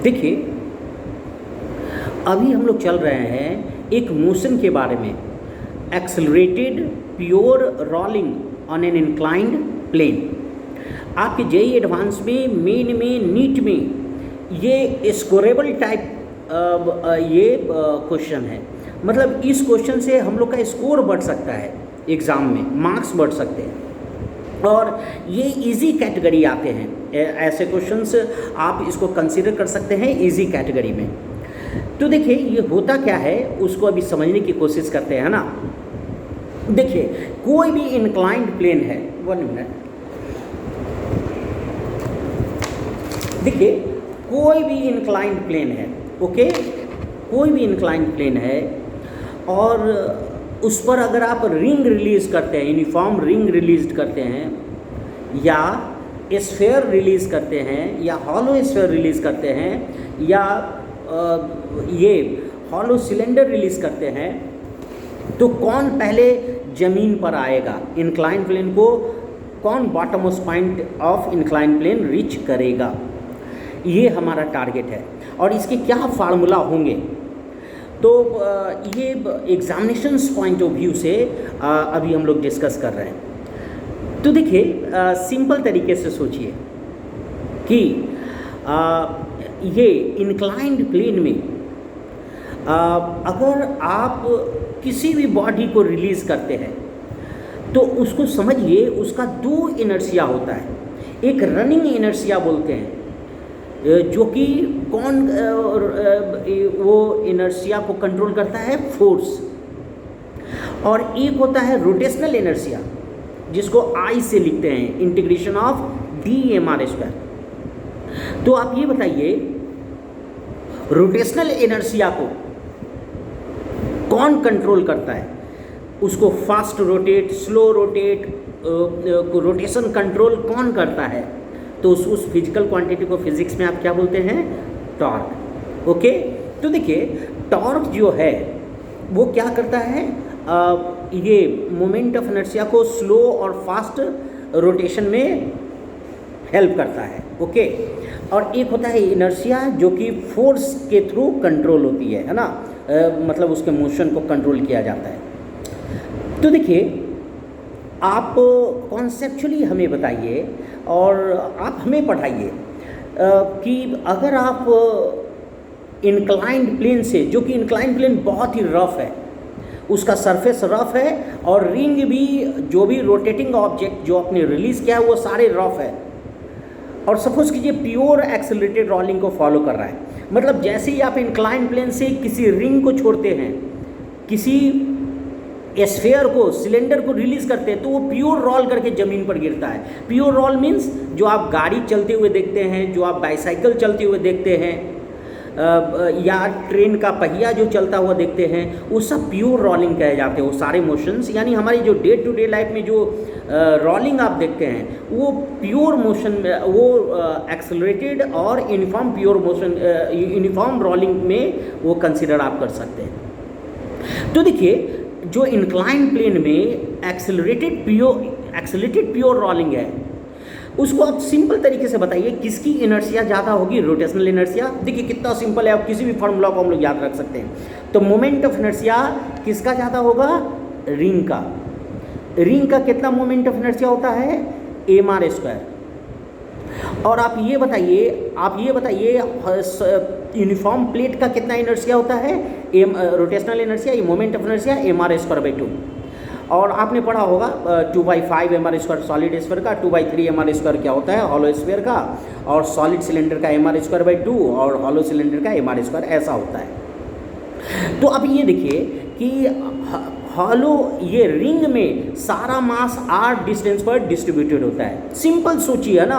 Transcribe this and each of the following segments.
देखिए, अभी हम लोग चल रहे हैं एक मोशन के बारे में, accelerated pure rolling on an inclined plane. आपके जेई एडवांस में, मेन में, नीट में ये स्कोरेबल टाइप ये क्वेश्चन है। मतलब इस क्वेश्चन से हम लोग का स्कोर बढ़ सकता है, एग्ज़ाम में मार्क्स बढ़ सकते हैं, और ये इजी कैटेगरी आते हैं। ऐसे क्वेश्चंस आप इसको कंसीडर कर सकते हैं इजी कैटेगरी में। तो देखिए, ये होता क्या है उसको अभी समझने की कोशिश करते हैं ना। देखिए, कोई भी इंक्लाइंड प्लेन है, 1 मिनट। देखिए, कोई भी इंक्लाइंड प्लेन है, ओके, कोई भी इंक्लाइंड प्लेन है, और उस पर अगर आप रिंग रिलीज़ करते हैं, यूनिफॉर्म रिंग रिलीज करते हैं, या स्फेयर रिलीज़ करते हैं, या हॉलो स्फेयर रिलीज़ करते हैं, या ये हॉलो सिलेंडर रिलीज़ करते हैं, तो कौन पहले ज़मीन पर आएगा? इंक्लाइंड प्लेन को कौन bottom most point of inclined plane reach करेगा? ये हमारा टारगेट है, और इसके क्या फार्मूला होंगे। तो ये एग्जामिनेशंस पॉइंट ऑफ व्यू से अभी हम लोग डिस्कस कर रहे हैं। तो देखिए, सिंपल तरीके से सोचिए कि ये इंक्लाइंड प्लेन में अगर आप किसी भी बॉडी को रिलीज़ करते हैं तो उसको समझिए, उसका 2 इनर्शिया होता है। एक रनिंग इनर्शिया बोलते हैं, जो कि कौन वो इनर्शिया को कंट्रोल करता है? फोर्स। और एक होता है रोटेशनल इनर्शिया, जिसको आई से लिखते हैं, इंटीग्रेशन ऑफ dmr²। तो आप ये बताइए, रोटेशनल इनर्शिया को कौन कंट्रोल करता है? उसको fast rotate, slow rotate, rotation control कौन करता है? तो उस फिजिकल क्वांटिटी को फिजिक्स में आप क्या बोलते हैं? टॉर्क। ओके, तो देखिए, टॉर्क जो है वो क्या करता है? ये मोमेंट ऑफ इनर्शिया को स्लो और फास्ट रोटेशन में हेल्प करता है। ओके, और एक होता है इनर्शिया, जो कि फोर्स के थ्रू कंट्रोल होती है ना, मतलब उसके मोशन को कंट्रोल किया जाता है। तो देखिए, आप कॉन्सेप्चुअली हमें बताइए और आप हमें पढ़ाइए कि अगर आप इंक्लाइंड प्लेन से, जो कि इंक्लाइंड प्लेन बहुत ही रफ है, उसका सरफेस रफ है, और रिंग भी, जो भी रोटेटिंग ऑब्जेक्ट जो आपने रिलीज़ किया है वो सारे रफ है, और सपोज कीजिए प्योर एक्सेलरेटेड रोलिंग को फॉलो कर रहा है। मतलब जैसे ही आप इंक्लाइंड प्लेन से किसी रिंग को छोड़ते हैं, किसी स्फेयर को, सिलेंडर को रिलीज़ करते हैं, तो वो प्योर रोल करके ज़मीन पर गिरता है। प्योर रोल मीन्स जो आप गाड़ी चलते हुए देखते हैं, जो आप बाईसाइकिल चलते हुए देखते हैं, या ट्रेन का पहिया जो चलता हुआ देखते हैं, वो सब प्योर रोलिंग कहे जाते हैं। वो सारे मोशंस, यानी हमारी जो डे टू डे लाइफ में जो रोलिंग आप देखते हैं, वो प्योर मोशन, वो एक्सेलरेटेड और uniform pure motion, uniform rolling में वो कंसिडर आप कर सकते हैं। तो देखिए, जो इंक्लाइंड प्लेन में एक्सेलरेटेड प्योर रोलिंग है, उसको आप सिंपल तरीके से बताइए किसकी इनर्शिया ज़्यादा होगी? Rotational inertia. देखिए कितना सिंपल है, आप किसी भी फार्मूला को हम लोग याद रख सकते हैं। तो मोमेंट ऑफ इनर्शिया किसका ज़्यादा होगा? रिंग का। रिंग का कितना मोमेंट ऑफ इनर्शिया होता है? mr²। और आप ये बताइए यूनिफॉर्म प्लेट का कितना इनर्शिया होता है? रोटेशनल इनर्शिया, ये मोमेंट ऑफ इनर्शिया mr²/2। और आपने पढ़ा होगा 2/5 mr² सॉलिड स्फीयर का, 2/3 mr² क्या होता है? हॉलो स्फीयर का, और सॉलिड सिलेंडर का mr²/2 और हॉलो सिलेंडर का mr², ऐसा होता है। तो अब ये देखिए कि हॉलो, ये रिंग में सारा मास r डिस्टेंस पर डिस्ट्रीब्यूटेड होता है। सिंपल सोचिए ना,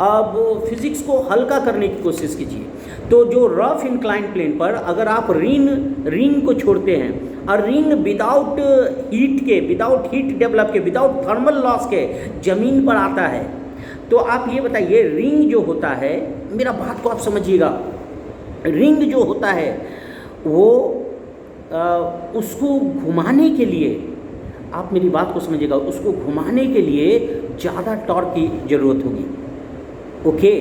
अब फिजिक्स को हल्का करने की कोशिश कीजिए। तो जो रफ इंक्लाइंड प्लेन पर अगर आप रिंग को छोड़ते हैं, और रिंग विदाउट हीट डेवलप के, विदाउट थर्मल लॉस के ज़मीन पर आता है, तो आप ये बताइए, रिंग जो होता है, मेरा बात को आप समझिएगा, रिंग जो होता है वो उसको घुमाने के लिए, आप मेरी बात को समझिएगा, उसको घुमाने के लिए ज़्यादा टॉर्क की ज़रूरत होगी। ओके,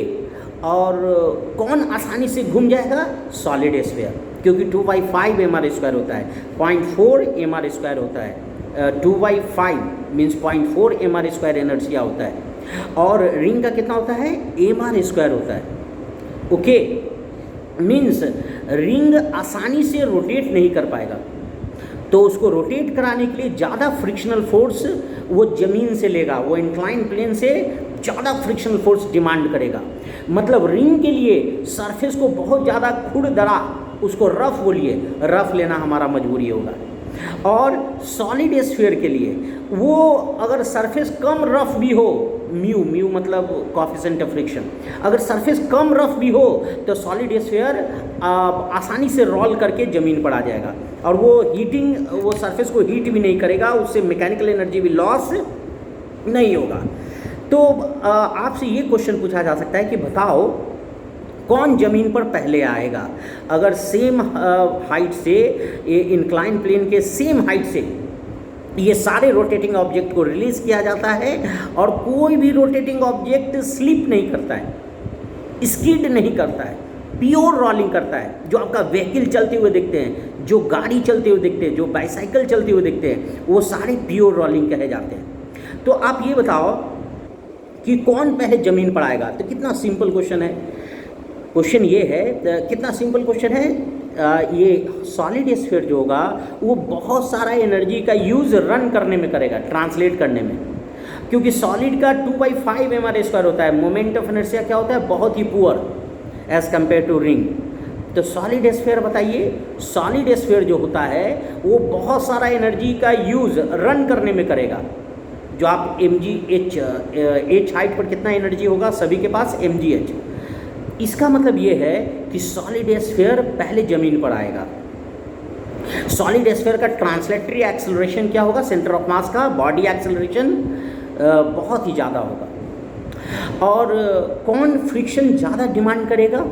और कौन आसानी से घूम जाएगा? सॉलिड स्फीयर, क्योंकि 2/5 mr² होता है, 0.4 mr² होता है। 2/5 मीन्स 0.4 mr² एनर्जिया होता है, और रिंग का कितना होता है? mr² होता है। ओके, मीन्स रिंग आसानी से रोटेट नहीं कर पाएगा, तो उसको रोटेट कराने के लिए ज़्यादा फ्रिक्शनल फोर्स वो ज़मीन से लेगा, वो इंक्लाइन प्लेन से ज़्यादा फ्रिक्शनल फोर्स डिमांड करेगा। मतलब रिंग के लिए सरफेस को बहुत ज़्यादा खुरदरा, उसको रफ बोलिए, रफ लेना हमारा मजबूरी होगा। और सॉलिड स्फीयर के लिए वो अगर सरफेस कम रफ भी हो, म्यू मतलब कोएफिशिएंट ऑफ फ्रिक्शन, अगर सरफेस कम रफ भी हो तो सॉलिड स्फीयर आसानी से रोल करके ज़मीन पर आ जाएगा, और वो सरफेस को हीट भी नहीं करेगा, उससे मैकेनिकल एनर्जी भी लॉस नहीं होगा। तो आपसे ये क्वेश्चन पूछा जा सकता है कि बताओ कौन ज़मीन पर पहले आएगा? अगर सेम हाइट से, इंक्लाइन प्लेन के सेम हाइट से ये सारे रोटेटिंग ऑब्जेक्ट को रिलीज़ किया जाता है, और कोई भी रोटेटिंग ऑब्जेक्ट स्लिप नहीं करता है, स्किड नहीं करता है, प्योर रोलिंग करता है। जो आपका व्हीकल चलते हुए दिखते हैं, जो गाड़ी चलते हुए दिखते हैं, जो बाईसाइकिल चलते हुए दिखते हैं, वो सारे प्योर रोलिंग कहे जाते हैं। तो आप ये बताओ कि कौन पहले ज़मीन पर आएगा? तो कितना सिंपल क्वेश्चन है। क्वेश्चन ये है, कितना सिंपल क्वेश्चन है। ये सॉलिड स्फीयर जो होगा वो बहुत सारा एनर्जी का यूज़ रन करने में करेगा, ट्रांसलेट करने में, क्योंकि सॉलिड का 2/5 mr² होता है। मोमेंट ऑफ इनर्शिया क्या होता है? बहुत ही poor as compare to ring. तो सॉलिड स्फीयर बताइए, सॉलिड स्फीयर जो होता है वो बहुत सारा एनर्जी का यूज़ रन करने में करेगा। जो आप mgh हाइट पर कितना एनर्जी होगा सभी के पास? mgh। इसका मतलब ये है कि सॉलिड स्फीयर पहले ज़मीन पर आएगा। सॉलिड स्फीयर का ट्रांसलेटरी एक्सेलरेशन क्या होगा? सेंटर ऑफ मास का बॉडी एक्सेलरेशन बहुत ही ज़्यादा होगा। और कौन फ्रिक्शन ज़्यादा डिमांड करेगा?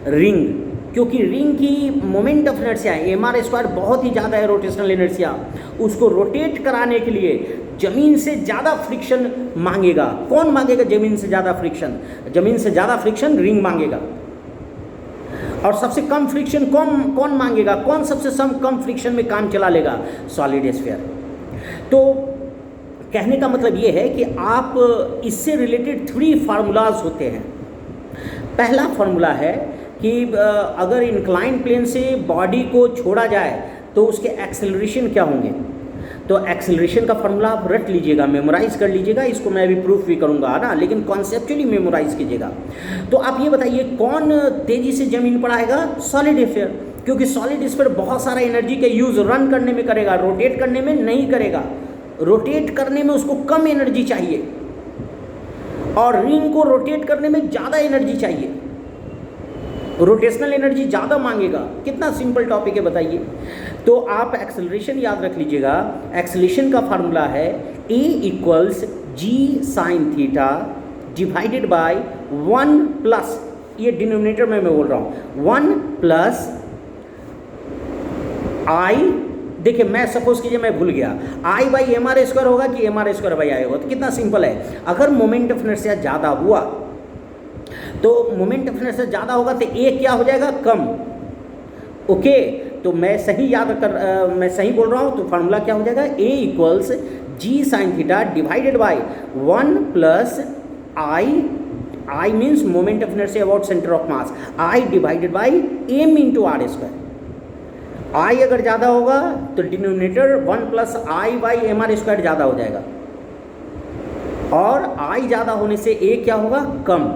रिंग, क्योंकि रिंग की मोमेंट ऑफ इनर्शिया mr² बहुत ही ज़्यादा है, रोटेशनल इनर्शिया, उसको रोटेट कराने के लिए ज़मीन से ज़्यादा फ्रिक्शन मांगेगा। कौन मांगेगा ज़मीन से ज़्यादा फ्रिक्शन? ज़मीन से ज़्यादा फ्रिक्शन रिंग मांगेगा। और सबसे कम फ्रिक्शन कौन मांगेगा? कौन सबसे कम फ्रिक्शन में काम चला लेगा? Solid sphere. तो कहने का मतलब ये है कि आप इससे रिलेटेड 3 फार्मूलाज होते हैं। पहला फार्मूला है कि अगर इंक्लाइन प्लेन से बॉडी को छोड़ा जाए तो उसके एक्सेलरेशन क्या होंगे। तो एक्सेलरेशन का फार्मूला आप रट लीजिएगा, मेमोराइज कर लीजिएगा, इसको मैं अभी प्रूफ भी करूंगा ना, लेकिन कॉन्सेप्चुअली मेमोराइज कीजिएगा। तो आप ये बताइए कौन तेज़ी से ज़मीन पर आएगा? सॉलिड स्फीयर, क्योंकि सॉलिड स्फीयर बहुत सारा एनर्जी का यूज़ रन करने में करेगा, रोटेट करने में नहीं करेगा। रोटेट करने में उसको कम एनर्जी चाहिए, और रिंग को रोटेट करने में ज़्यादा एनर्जी चाहिए, रोटेशनल एनर्जी ज़्यादा मांगेगा। कितना सिंपल टॉपिक है बताइए। तो आप एक्सेलरेशन याद रख लीजिएगा। एक्सेलरेशन का फार्मूला है A = g/θ divided by 1 plus, ये डिनोमिनेटर में मैं बोल रहा हूँ, 1 प्लस I, देखिए मैं सपोज कीजिए मैं भूल गया, I/mr² होगा कि mr²/I होगा। तो कितना सिंपल है, अगर मोमेंट ऑफ इनर्शिया ज़्यादा हुआ तो मोमेंट ऑफ इनर्शिया ज़्यादा होगा तो A क्या हो जाएगा? कम। ओके, तो मैं सही बोल रहा हूँ। तो फार्मूला क्या हो जाएगा? A = g/θ divided by 1 plus I means moment of inertia about centre of mass, I divided by m × r²। I अगर ज़्यादा होगा तो डिनोमिनेटर 1 प्लस I/mr² ज़्यादा हो जाएगा, और I ज़्यादा होने से A क्या होगा? कम।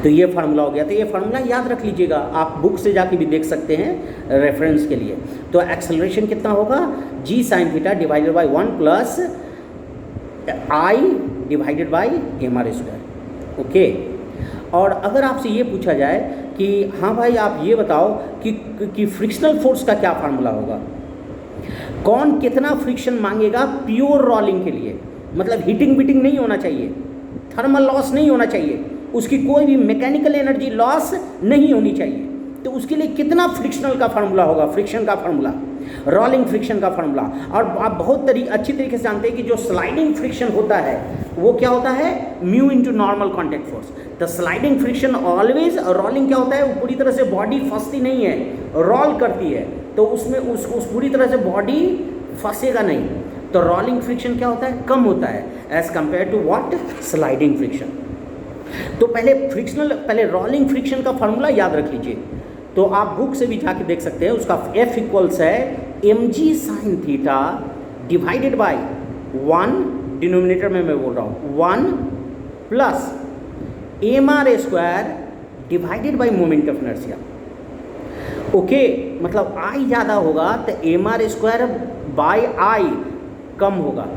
तो ये फार्मूला हो गया। तो ये फार्मूला याद रख लीजिएगा, आप बुक से जाके भी देख सकते हैं रेफरेंस के लिए। तो एक्सेलरेशन कितना होगा? g/θ divided by 1 plus I divided by mr²। Okay, और अगर आपसे ये पूछा जाए कि हाँ भाई आप ये बताओ कि फ्रिक्शनल फोर्स का क्या फार्मूला होगा, कौन कितना फ्रिक्शन मांगेगा प्योर रोलिंग के लिए, मतलब हीटिंग बीटिंग नहीं होना चाहिए, थर्मल लॉस नहीं होना चाहिए, उसकी कोई भी मैकेनिकल एनर्जी लॉस नहीं होनी चाहिए, तो उसके लिए कितना फ्रिक्शनल का फार्मूला होगा? फ्रिक्शन का फार्मूला रोलिंग फ्रिक्शन का फार्मूला। और आप बहुत अच्छी तरीके से जानते हैं कि जो स्लाइडिंग फ्रिक्शन होता है वो क्या होता है, mu into normal contact force. The sliding friction always, rolling क्या होता है, वो पूरी तरह से बॉडी फंसती नहीं है, रोल करती है, तो उसमें उस पूरी तरह से बॉडी फंसेगा नहीं। तो रोलिंग फ्रिक्शन क्या होता है, कम होता है as compare to what, sliding friction. तो पहले रोलिंग फ्रिक्शन का फार्मूला याद रख लीजिए। तो आप बुक से भी जाके देख सकते हैं, उसका F इक्वल्स है mg sin theta divided by 1, denominator में मैं बोल रहा हूँ 1 plus mr square divided by moment of inertia. Okay, मतलब I ज़्यादा होगा तो mr स्क्वायर बाय I कम होगा,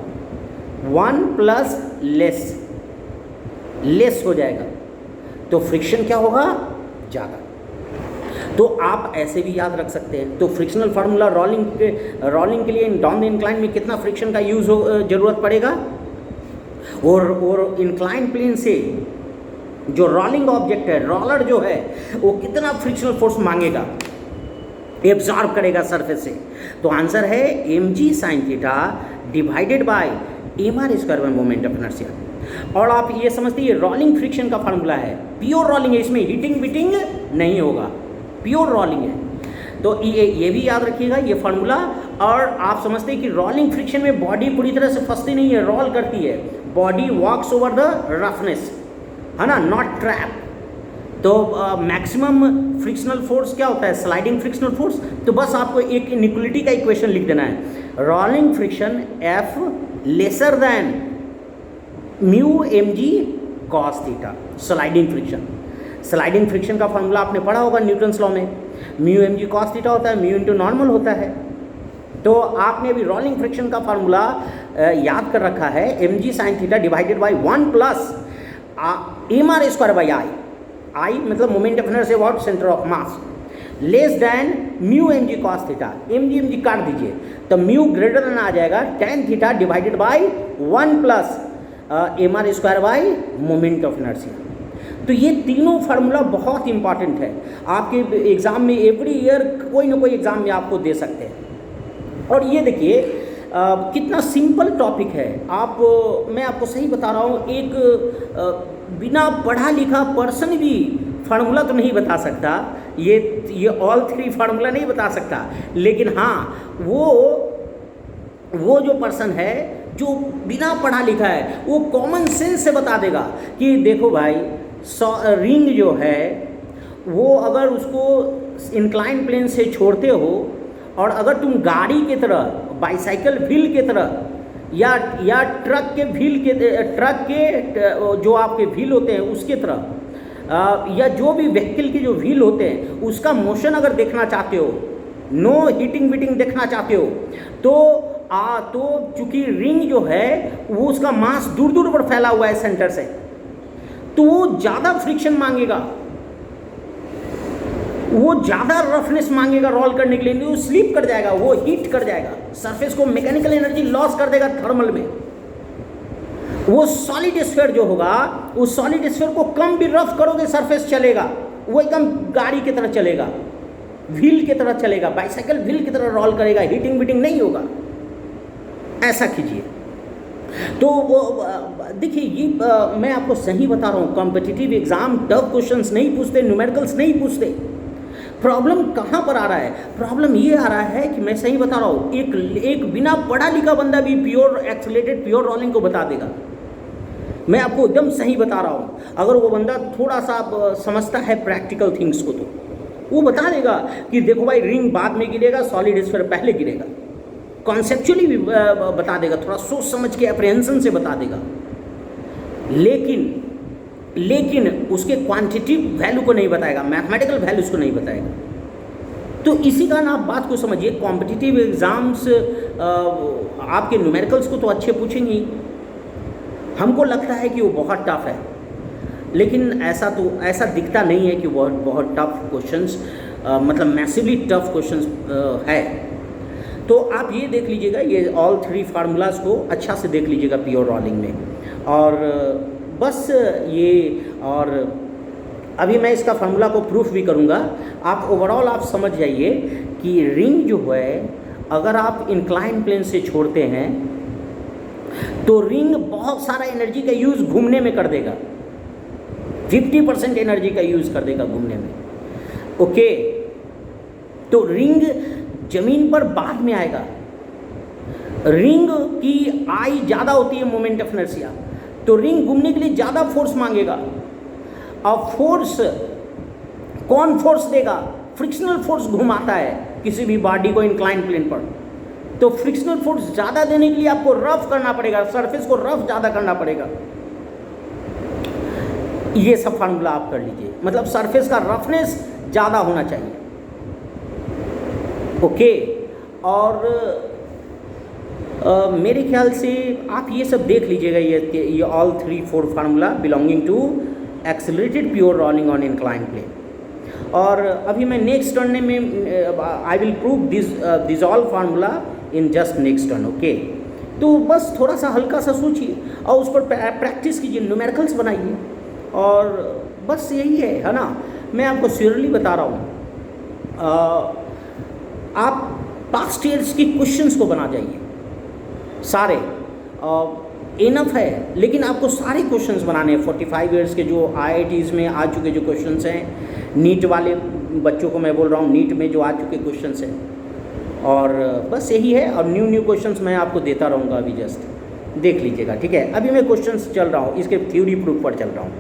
1 प्लस लेस हो जाएगा, तो फ्रिक्शन क्या होगा, ज़्यादा। तो आप ऐसे भी याद रख सकते हैं। तो फ्रिक्शनल फार्मूला रोलिंग के लिए डाउन द इंक्लाइन में कितना फ्रिक्शन का यूज़ जरूरत पड़ेगा, और इंक्लाइन प्लेन से जो रोलिंग ऑब्जेक्ट है, रोलर जो है, वो कितना फ्रिक्शनल फोर्स मांगेगा, एब्जॉर्ब करेगा सरफेस से। तो आंसर है mg sin theta divided by mr square by moment of inertia. और आप ये समझते हैं ये रोलिंग फ्रिक्शन का फार्मूला है, प्योर रोलिंग है, इसमें हीटिंग बीटिंग नहीं होगा, प्योर रोलिंग है। तो ये भी याद रखिएगा ये फार्मूला। और आप समझते हैं कि रोलिंग फ्रिक्शन में बॉडी पूरी तरह से फंसती नहीं है, रोल करती है, body walks over the roughness, है ना, नॉट ट्रैप। तो मैक्सिमम फ्रिक्शनल फोर्स क्या होता है, स्लाइडिंग फ्रिक्शनल फोर्स। तो बस आपको एक इनइक्वलिटी का इक्वेशन लिख देना है, rolling friction F lesser than mu mg cos theta, sliding friction का फॉर्मूला आपने पढ़ा होगा न्यूटन्स लॉ में, म्यू mg cos थीटा होता है, म्यू इंटू नॉर्मल होता है। तो आपने अभी रोलिंग फ्रिक्शन का फार्मूला याद कर रखा है, mg sin theta divided by 1 plus mr square by I मतलब moment of inertia about centre of mass, less than mu mg cos theta, mg काट दीजिए तो म्यू ग्रेटर देन आ जाएगा tan theta divided by 1 plus mr square by moment of inertia. तो ये तीनों formula बहुत important है, आपके एग्ज़ाम में एवरी ईयर कोई ना कोई एग्ज़ाम में आपको दे सकते हैं। और ये देखिए कितना सिंपल टॉपिक है। मैं आपको सही बता रहा हूँ, एक बिना पढ़ा लिखा पर्सन भी फार्मूला तो नहीं बता सकता, ये ऑल 3 फार्मूला नहीं बता सकता, लेकिन हाँ वो जो पर्सन है जो बिना पढ़ा लिखा है वो कॉमन सेंस से बता देगा कि देखो भाई रिंग जो है वो अगर उसको इंक्लाइन प्लेन से छोड़ते हो और अगर तुम गाड़ी के तरह, बाइसाइकिल व्हील के तरह या ट्रक के जो आपके व्हील होते हैं उसके तरह, या जो भी व्हीकल के जो व्हील होते हैं उसका मोशन अगर देखना चाहते हो, नो हीटिंग वीटिंग देखना चाहते हो, तो चूंकि रिंग जो है वो उसका मास दूर दूर पर फैला हुआ है सेंटर से, तो वो ज़्यादा फ्रिक्शन मांगेगा, वो ज़्यादा रफनेस मांगेगा रोल करने के लिए, वो स्लिप कर जाएगा, वो हीट कर जाएगा, सरफेस को मैकेनिकल एनर्जी लॉस कर देगा थर्मल में। वो सॉलिड स्फीयर जो होगा, उस सॉलिड स्फीयर को कम भी रफ करोगे सरफेस चलेगा, वो एकदम गाड़ी की तरह चलेगा, व्हील की तरह चलेगा, बाइसाइकिल व्हील की तरह रोल करेगा, हीटिंग वीटिंग नहीं होगा। ऐसा कीजिए। तो वो देखिए, ये मैं आपको सही बता रहा हूँ, कॉम्पिटिटिव एग्जाम टफ क्वेश्चंस नहीं पूछते, न्यूमेरिकल्स नहीं पूछते। प्रॉब्लम कहाँ पर आ रहा है, प्रॉब्लम ये आ रहा है कि मैं सही बता रहा हूँ, एक बिना पढ़ा लिखा बंदा भी प्योर एक्सेलरेटेड प्योर रोलिंग को बता देगा। मैं आपको एकदम सही बता रहा हूँ, अगर वो बंदा थोड़ा सा समझता है प्रैक्टिकल थिंग्स को तो वो बता देगा कि देखो भाई रिंग बाद में गिरेगा, सॉलिड स्फीयर पहले गिरेगा, कॉन्सेप्चुअली भी बता देगा, थोड़ा सोच समझ के अप्रीहेंशन से बता देगा, लेकिन उसके क्वांटिटिव वैल्यू को नहीं बताएगा, मैथमेटिकल वैल्यूज को नहीं बताएगा। तो इसी कारण आप बात को समझिए, कॉम्पिटिटिव एग्जाम्स आपके न्यूमेरिकल्स को तो अच्छे पूछेंगे ही, हमको लगता है कि वो बहुत टफ है, लेकिन ऐसा दिखता नहीं है कि बहुत टफ क्वेश्चंस, मतलब मैसिवली टफ क्वेश्चंस है। तो आप ये देख लीजिएगा, ये ऑल 3 फार्मूलाज को अच्छा से देख लीजिएगा प्योर रोलिंग में। और बस ये, और अभी मैं इसका फार्मूला को प्रूफ भी करूँगा। आप ओवरऑल आप समझ जाइए कि रिंग जो है अगर आप इंक्लाइन प्लेन से छोड़ते हैं तो रिंग बहुत सारा एनर्जी का यूज़ घूमने में कर देगा, 50% एनर्जी का यूज़ कर देगा घूमने में। ओके, तो रिंग जमीन पर बाद में आएगा। रिंग की आई ज़्यादा होती है मोमेंट ऑफ इनर्शिया, तो रिंग घूमने के लिए ज़्यादा फोर्स मांगेगा। अब फोर्स कौन फोर्स देगा? फ्रिक्शनल फोर्स घुमाता है किसी भी बॉडी को इंक्लाइन प्लेन पर, तो फ्रिक्शनल फोर्स ज़्यादा देने के लिए आपको रफ करना पड़ेगा, सरफेस को रफ ज़्यादा करना पड़ेगा। ये सब फार्मूला आप कर लीजिए, मतलब सरफेस का रफनेस ज़्यादा होना चाहिए। ओके, और मेरे ख्याल से आप ये सब देख लीजिएगा, ये all 3-4 formula belonging to accelerated pure rolling on incline plane. और अभी मैं नेक्स्ट टर्न में I will prove this all formula in just next turn. Okay, तो बस थोड़ा सा हल्का सा सोचिए और उस पर प्रैक्टिस कीजिए, न्यूमेरिकल्स बनाइए, और बस यही है ना। मैं आपको श्योरली बता रहा हूँ, आप पास्ट ईयर्स के क्वेश्चंस को बना जाइए सारे, इनफ है, लेकिन आपको सारे क्वेश्चंस बनाने हैं। 45 ईयर्स के जो IITs में आ चुके जो क्वेश्चंस हैं, नीट वाले बच्चों को मैं बोल रहा हूँ, नीट में जो आ चुके क्वेश्चंस हैं, और बस यही है। और न्यू क्वेश्चंस मैं आपको देता रहूँगा, अभी जस्ट देख लीजिएगा, ठीक है। अभी मैं क्वेश्चंस चल रहा हूँ, इसके थ्योरी प्रूफ पर चल रहा हूँ।